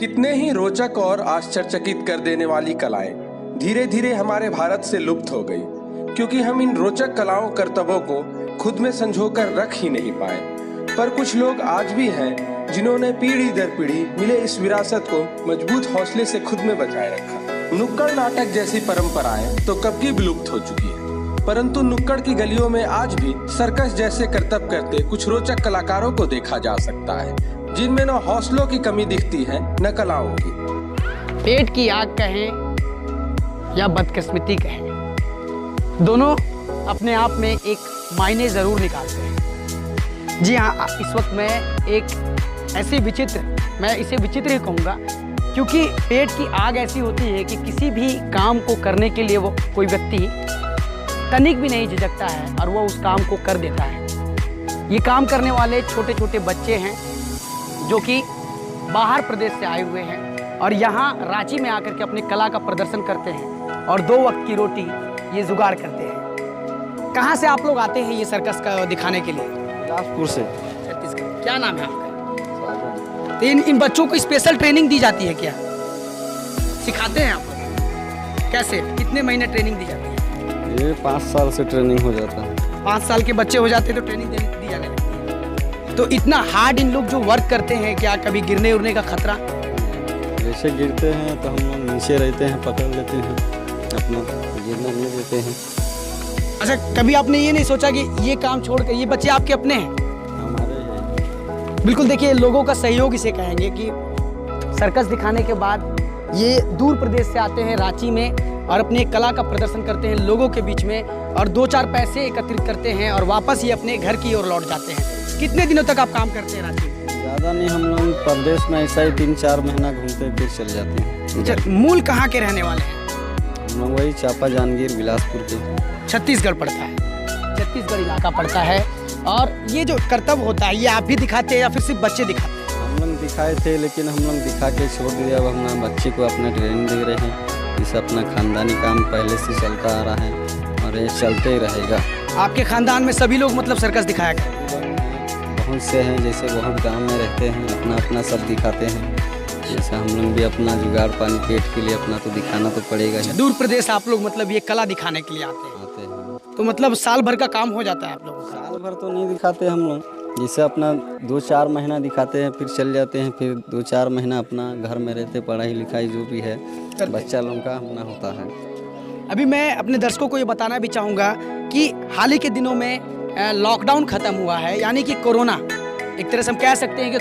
कितने ही रोचक और आश्चर्यचकित कर देने वाली कलाएं धीरे धीरे हमारे भारत से लुप्त हो गई, क्योंकि हम इन रोचक कलाओं करतबों को खुद में संजोकर रख ही नहीं पाए। पर कुछ लोग आज भी हैं जिन्होंने पीढ़ी दर पीढ़ी मिले इस विरासत को मजबूत हौसले से खुद में बचाए रखा। नुक्कड़ नाटक जैसी परंपराएं तो कब की विलुप्त हो चुकी है, परंतु नुक्कड़ की गलियों में आज भी सर्कस जैसे करतब करते कुछ रोचक कलाकारों को देखा जा सकता है, जिनमें न हौसलों की कमी दिखती है न कलाओं की। पेट की आग कहें या बदकिस्मती कहें, दोनों अपने आप में एक मायने जरूर निकालते हैं। जी हाँ, इस वक्त मैं इसे विचित्र ही कहूँगा, क्योंकि पेट की आग ऐसी होती है कि किसी भी काम को करने के लिए वो कोई व्यक्ति तनिक भी नहीं झिझकता है और वो उस काम को कर देता है। ये काम करने वाले छोटे छोटे बच्चे हैं जो कि बाहर प्रदेश से आए हुए हैं और यहाँ रांची में आकर के अपनी कला का प्रदर्शन करते हैं और 2 वक्त की रोटी ये जुगाड़ करते हैं। कहाँ से आप लोग आते हैं ये सर्कस का दिखाने के लिए? बिलासपुर से। छत्तीसगढ़। क्या नाम है आपका? तो इन बच्चों को स्पेशल ट्रेनिंग दी जाती है क्या? सिखाते हैं आप लोग? कैसे, कितने महीने ट्रेनिंग दी जाती है? ये 5 साल से ट्रेनिंग हो जाता है। 5 साल के बच्चे हो जाते हैं तो ट्रेनिंग दी जाने लगती है। तो इतना हार्ड इन लोग जो वर्क करते हैं, क्या कभी गिरने उड़ने का खतरा? जैसे गिरते हैं तो हम लोग नीचे रहते हैं, पकड़ लेते हैं, अपना गिरने नहीं देते हैं। अच्छा, कभी आपने ये नहीं सोचा कि ये काम छोड़कर, ये बच्चे आपके अपने हैं? हमारे हैं। बिल्कुल, देखिए लोगों का सहयोग इसे कहेंगे कि सर्कस दिखाने के बाद ये दूर प्रदेश से आते हैं रांची में और अपने कला का प्रदर्शन करते हैं लोगों के बीच में और 2-4 पैसे एकत्रित करते हैं और वापस ये अपने घर की ओर लौट जाते हैं। कितने दिनों तक आप काम करते हैं रांची में? ज़्यादा नहीं, हम लोग प्रदेश में ऐसा ही 3-4 महीना घूमते फिर चले जाते हैं। अच्छा, मूल कहाँ के रहने वाले हैं? हम लोग वही चापा जांजगीर बिलासपुर के। छत्तीसगढ़ पड़ता है, छत्तीसगढ़ इलाका पड़ता है। और ये जो करतब होता है ये आप भी दिखाते हैं या फिर सिर्फ बच्चे दिखाते हैं? हम लोग दिखाए थे, लेकिन हम लोग दिखा के छोड़ दिया। अब हम बच्चे को अपना ट्रेनिंग दे रहे हैं। इसे अपना खानदानी काम पहले से चलता आ रहा है और ये चलते ही रहेगा। आपके खानदान में सभी लोग मतलब सर्कस दिखाया करते हैं? बहुत से हैं, जैसे बहुत गांव में रहते हैं, अपना अपना सब दिखाते हैं। जैसे हम लोग भी अपना जुगाड़ पानी पेट के लिए अपना तो दिखाना तो पड़ेगा ही। दूर प्रदेश आप लोग मतलब ये कला दिखाने के लिए आते हैं? तो मतलब साल भर का काम हो जाता है आप लोगों का? साल भर तो नहीं दिखाते हम लोग, जैसे अपना 2-4 महीना दिखाते हैं, फिर चल जाते हैं। फिर 2-4 महीना अपना घर में रहते, पढ़ाई लिखाई जो भी है बच्चा लोगों का अपना होता है। अभी मैं अपने दर्शकों को ये बताना भी चाहूँगा कि हाल ही के दिनों में लॉकडाउन खत्म हुआ है, यानी कि कोरोना, एक तरह से हम कह सकते हैं कि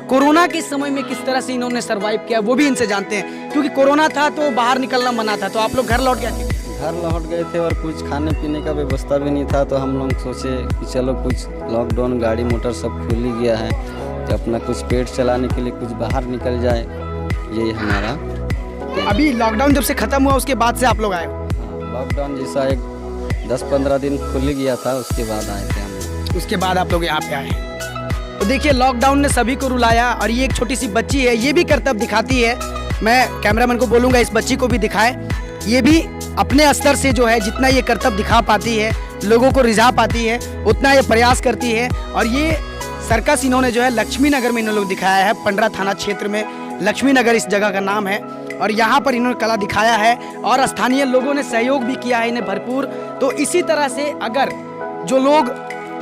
कोरोना के समय में किस तरह से इन्होंने सरवाइव किया वो भी इनसे जानते हैं, क्योंकि कोरोना था तो बाहर निकलना मना था। तो आप लोग घर लौट गए थे? घर लौट गए थे और कुछ खाने पीने का व्यवस्था भी नहीं था, तो हम लोग सोचे कि चलो कुछ लॉकडाउन, गाड़ी मोटर सब खुल ही गया है, तो अपना कुछ पेट चलाने के लिए कुछ बाहर निकल जाए, यही हमारा। तो अभी लॉकडाउन जब से खत्म हुआ उसके बाद से आप लोग आए हो? लॉकडाउन जैसा एक 10-15 दिन खुल ही गया था, उसके बाद आए थे हम लोग। उसके बाद आप लोग यहाँ पे आए हैं। तो देखिए लॉकडाउन ने सभी को रुलाया और ये एक छोटी सी बच्ची है, ये भी करतब दिखाती है। मैं कैमरामैन को बोलूँगा इस बच्ची को भी दिखाए। ये भी अपने स्तर से जो है जितना ये करतब दिखा पाती है, लोगों को रिझा पाती है, उतना ये प्रयास करती है। और ये सर्कस इन्होंने जो है लक्ष्मी नगर में इन लोग दिखाया है, पंडरा थाना क्षेत्र में लक्ष्मी नगर इस जगह का नाम है। और यहाँ पर इन्होंने कला दिखाया है और स्थानीय लोगों ने सहयोग भी किया है इन्हें भरपूर। तो इसी तरह से अगर जो लोग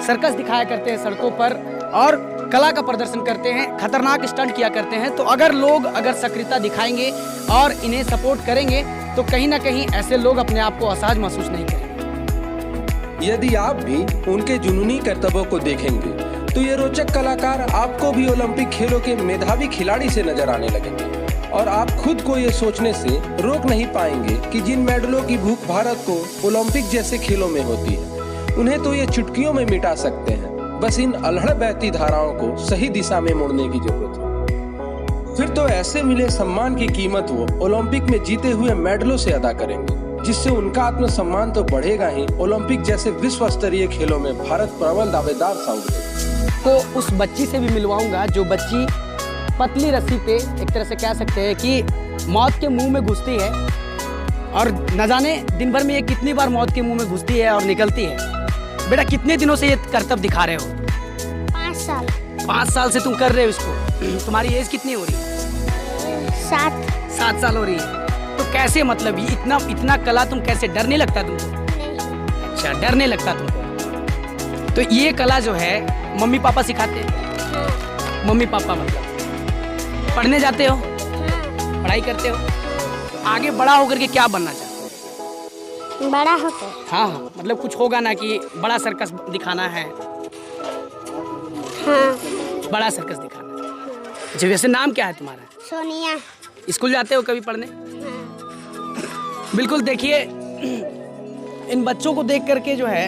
सर्कस दिखाया करते हैं सड़कों पर और कला का प्रदर्शन करते हैं, खतरनाक स्टंट किया करते हैं, तो अगर लोग सक्रियता दिखाएंगे और इन्हें सपोर्ट करेंगे तो कहीं ना कहीं ऐसे लोग अपने आप को असहज महसूस नहीं करेंगे। यदि आप भी उनके जुनूनी करतबों को देखेंगे तो ये रोचक कलाकार आपको भी ओलंपिक खेलों के मेधावी खिलाड़ी से नजर आने लगेंगे और आप खुद को ये सोचने से रोक नहीं पाएंगे कि जिन मेडलों की भूख भारत को ओलंपिक जैसे खेलों में होती है, उन्हें तो ये चुटकियों में मिटा सकते हैं। बस इन अल्हड़ बहती धाराओं को सही दिशा में मोड़ने की जरूरत है। फिर तो ऐसे मिले सम्मान की कीमत वो ओलंपिक में जीते हुए मेडलों से अदा करेंगे, जिससे उनका आत्मसम्मान तो बढ़ेगा ही, ओलंपिक जैसे विश्व स्तरीय खेलों में भारत प्रबल दावेदार सा उभरेगा। तो उस बच्ची से भी मिलवाऊंगा जो बच्ची पतली रस्सी पे एक तरह से कह सकते हैं कि मौत के मुंह में घुसती है और न जाने दिन भर में ये कितनी बार मौत के मुंह में घुसती है और निकलती है। बेटा कितने दिनों से ये करतब दिखा रहे हो? 5 साल। 5 साल से तुम कर रहे हो इसको। तुम्हारी एज कितनी हो रही है? 7 साल हो रही है। तो कैसे, मतलब ये इतना कला तुम कैसे, डर नहीं लगता तुमको? अच्छा, डर नहीं लगता तुमको। तो ये कला जो है मम्मी पापा सिखाते हैं? मम्मी पापा मतलब पढ़ने जाते हो, पढ़ाई करते हो? आगे बड़ा होकर के क्या बनना चाहते हो? बड़ा होकर? हाँ, मतलब कुछ होगा ना कि बड़ा सर्कस दिखाना है? हाँ। बड़ा सर्कस दिखाना है। अच्छा, वैसे नाम क्या है तुम्हारा? सोनिया। स्कूल जाते हो कभी पढ़ने? बिल्कुल। देखिए, इन बच्चों को देख करके जो है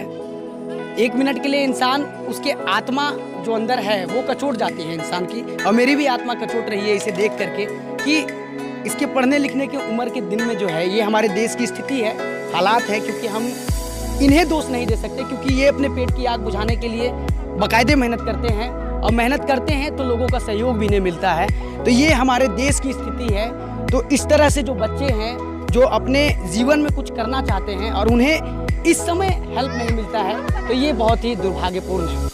1 मिनट के लिए इंसान, उसके आत्मा जो अंदर है वो कचोट जाती है इंसान की, और मेरी भी आत्मा कचोट रही है इसे देख करके कि इसके पढ़ने लिखने की उम्र के दिन में जो है, ये हमारे देश की स्थिति है, हालात है, क्योंकि हम इन्हें दोष नहीं दे सकते, क्योंकि ये अपने पेट की आग बुझाने के लिए बाकायदे मेहनत करते हैं, और मेहनत करते हैं तो लोगों का सहयोग भी इन्हें मिलता है। तो ये हमारे देश की स्थिति है। तो इस तरह से जो बच्चे हैं जो अपने जीवन में कुछ करना चाहते हैं और उन्हें इस समय हेल्प नहीं मिलता है, तो ये बहुत ही दुर्भाग्यपूर्ण है।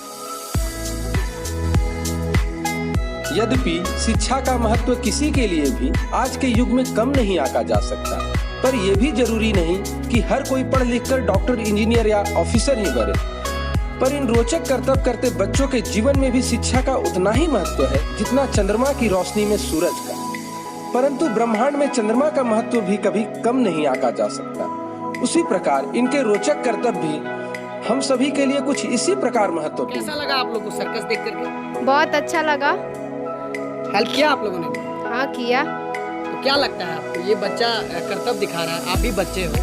यद्यपि शिक्षा का महत्व किसी के लिए भी आज के युग में कम नहीं आंका जा सकता, पर यह भी जरूरी नहीं कि हर कोई पढ़ लिख कर डॉक्टर, इंजीनियर या ऑफिसर ही बने। पर इन रोचक करतब करते बच्चों के जीवन में भी शिक्षा का उतना ही महत्व है जितना चंद्रमा की रोशनी में सूरज का। परंतु ब्रह्मांड में चंद्रमा का महत्व भी कभी कम नहीं आंका जा सकता। उसी प्रकार इनके रोचक करतब भी हम सभी के लिए कुछ इसी प्रकार महत्वपूर्ण। कैसा लगा आप लोगों को सर्कस देख करके? बहुत अच्छा लगा। हेल्प किया आप लोगों ने? हाँ, किया। तो क्या लगता है आपको, ये बच्चा करतब दिखा रहा है, आप भी बच्चे हो,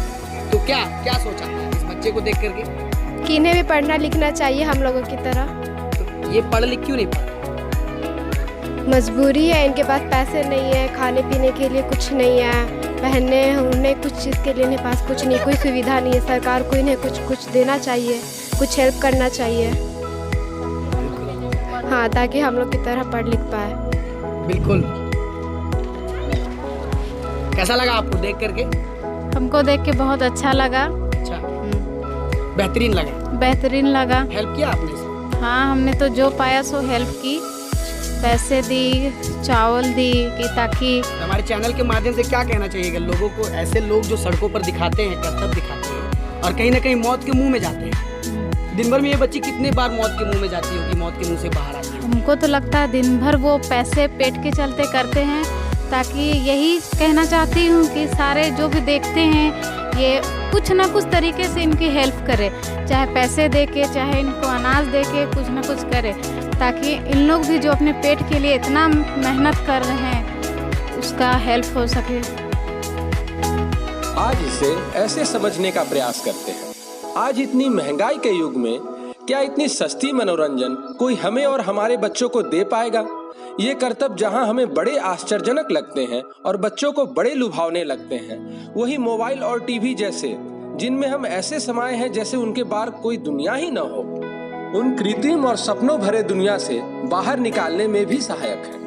तो क्या क्या सोचा है इस बच्चे को देख करके कि इन्हें भी पढ़ना लिखना चाहिए हम लोगों की तरह? तो ये पढ़ लिख क्यों नहीं पढ़? मजबूरी है, इनके पास पैसे नहीं है, खाने पीने के लिए कुछ नहीं है, पहनने उन्हें कुछ चीज़ के लिए इन्हें पास कुछ नहीं, कोई सुविधा नहीं है। सरकार को इन्हें कुछ देना चाहिए, कुछ हेल्प करना चाहिए, हाँ, ताकि हम लोग की तरह पढ़ लिख पाए। बिल्कुल। कैसा लगा आपको देख करके? हमको देख के बहुत अच्छा लगा। अच्छा, बेहतरीन लगा? बेहतरीन लगा। हेल्प किया आपने इसमें? हाँ, हमने तो जो पाया सो हेल्प की, पैसे दी, चावल दी, कि ताकि हमारे चैनल के माध्यम से क्या कहना चाहिए लोगों को, ऐसे लोग जो सड़कों पर दिखाते हैं, करतब दिखाते हैं और कहीं ना कहीं मौत के मुंह में जाते हैं। दिन भर में ये बच्ची कितने बार मौत के मुंह में जाती होगी, मौत के मुंह से बाहर आती है? हमको तो लगता है दिन भर वो पैसे पेट के चलते करते हैं। ताकि यही कहना चाहती हूँ कि सारे जो भी देखते हैं ये कुछ ना कुछ तरीके से इनकी हेल्प करे, चाहे पैसे दे के, चाहे इनको अनाज दे के, कुछ ना कुछ करे, ताकि इन लोग भी जो अपने पेट के लिए इतना मेहनत कर रहे हैं उसका हेल्प हो सके। आज इसे ऐसे समझने का प्रयास करते हैं, आज इतनी महंगाई के युग में क्या इतनी सस्ती मनोरंजन कोई हमें और हमारे बच्चों को दे पाएगा? ये करतब जहां हमें बड़े आश्चर्यजनक लगते हैं और बच्चों को बड़े लुभावने लगते हैं, वही मोबाइल और टीवी जैसे जिनमें हम ऐसे समाये हैं जैसे उनके बाहर कोई दुनिया ही न हो, उन कृत्रिम और सपनों भरे दुनिया से बाहर निकालने में भी सहायक है।